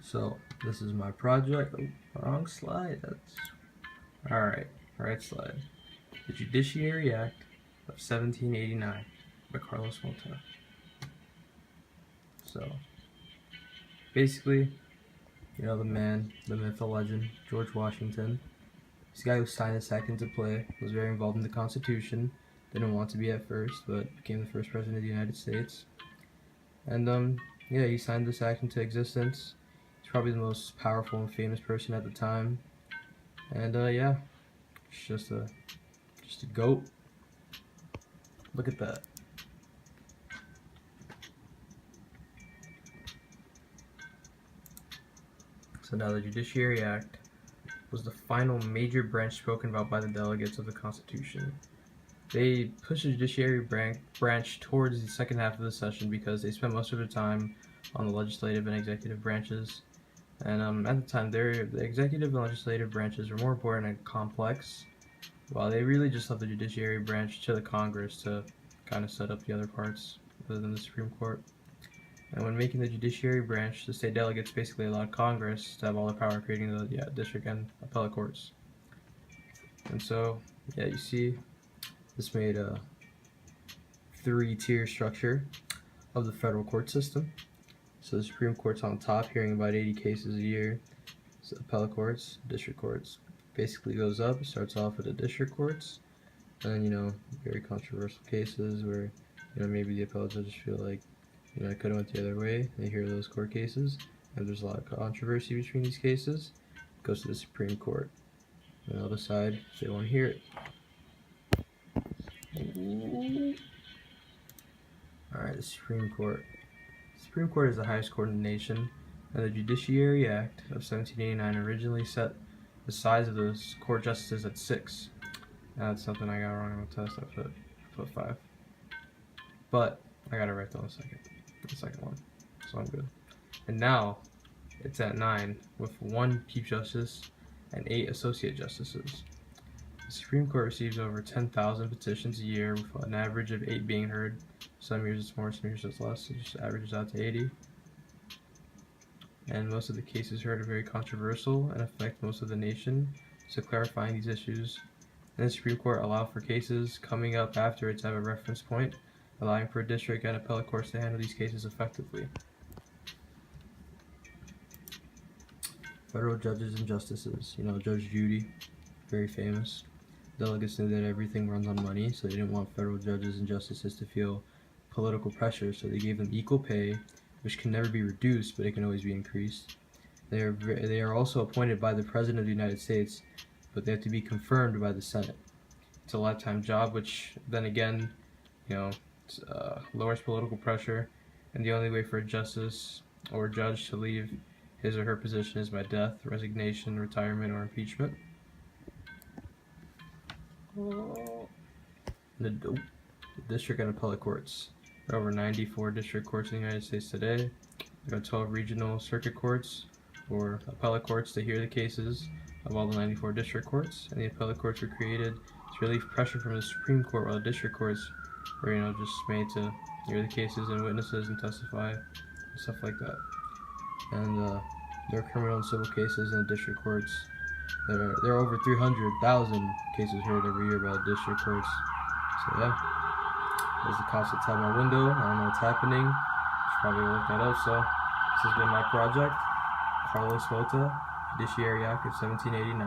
So this is my project. Oh, wrong slide. That's alright. Right slide. The Judiciary Act of 1789 by Carlos Mota. So basically, you know, the man, the myth, the legend, George Washington. This guy who signed this act into play, was very involved in the Constitution, didn't want to be at first, but became the first president of the United States. And yeah, he signed this act into existence. He's probably the most powerful and famous person at the time. And yeah, it's just a goat. Look at that. So now the Judiciary Act was the final major branch spoken about by the delegates of the Constitution. They pushed the judiciary branch towards the second half of the session because they spent most of their time on the legislative and executive branches. And at the time, the executive and legislative branches were more important and complex, while they really just left the judiciary branch to the Congress to kind of set up the other parts other than the Supreme Court. And when making the judiciary branch, the state delegates basically allowed Congress to have all the power, creating the district and appellate courts. And so, yeah, you see, this made a three-tier structure of the federal court system. So the Supreme Court's on top, hearing about 80 cases a year. So appellate courts, district courts, basically goes up. It starts off with the district courts, and very controversial cases where maybe the appellate judges feel like it could have went the other way. They hear those court cases, and there's a lot of controversy between these cases. It goes to the Supreme Court, and they'll decide if they want to hear it. Alright, the Supreme Court. The Supreme Court is the highest court in the nation, and the Judiciary Act of 1789 originally set the size of those court justices at 6. That's something I got wrong on the test. I put 5. But I got it right on the second one, so I'm good. And now it's at 9 with 1 Chief Justice and 8 Associate Justices. The Supreme Court receives over 10,000 petitions a year, with an average of 8 being heard. Some years it's more, some years it's less. It just averages out to 80. And most of the cases heard are very controversial and affect most of the nation. So clarifying these issues in the Supreme Court allow for cases coming up after it to have a reference point, allowing for district and appellate courts to handle these cases effectively. Federal judges and justices. Judge Judy, very famous. Delegates knew that everything runs on money, so they didn't want federal judges and justices to feel political pressure, so they gave them equal pay, which can never be reduced, but it can always be increased. They are also appointed by the President of the United States, but they have to be confirmed by the Senate. It's a lifetime job, which then again, lowers political pressure, and the only way for a justice or judge to leave his or her position is by death, resignation, retirement, or impeachment. The district and appellate courts. There are over 94 district courts in the United States today. There are 12 regional circuit courts, or appellate courts, to hear the cases of all the 94 district courts. And the appellate courts were created to relieve pressure from the Supreme Court, while the district courts were, just made to hear the cases and witnesses and testify and stuff like that. And there are criminal and civil cases in the district courts. There are over 300,000 cases heard every year by the district courts. So yeah, there's the cops outside my window. I don't know what's happening. Should probably look that up. So this has been my project, Carlos Mota, Judiciary Act of 1789.